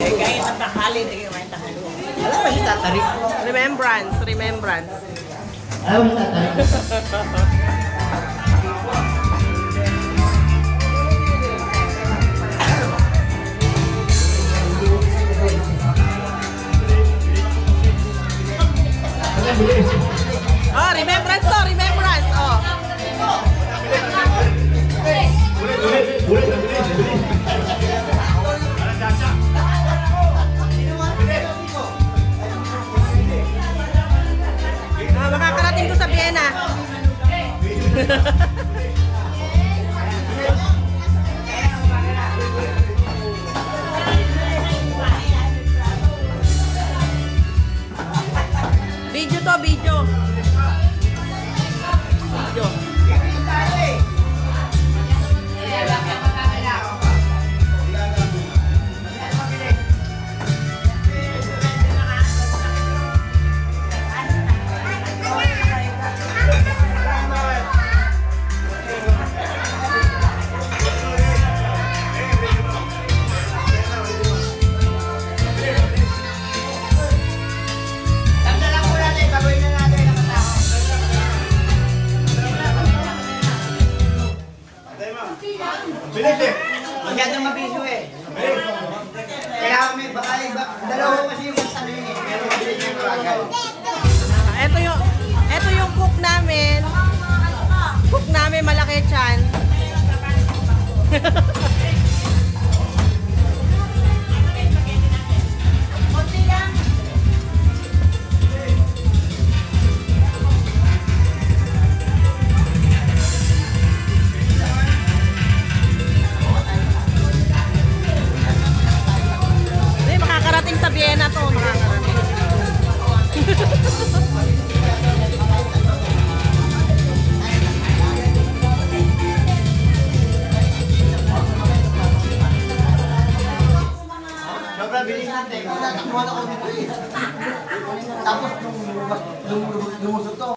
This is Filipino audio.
Gaya ng takali, hindi kayo may takali. Alam mo si Tatari? Remembrance, remembrance. Alam mo si Tatari? Oh, remembrance to, remembrance. Oh. Makakarating ko sa Vienna. Video to, video. Video. Masyadong mabisyo eh. Kaya may baka dalawa kasi yung ano yun eh. Pero mabilis yung ragal. Ito yung cook namin. Cook namin malaki tiyan. Sa Vienna to, makakarating. Sobrang bilis natin. Natakbuhan ako dito eh. Tapos lumusot to.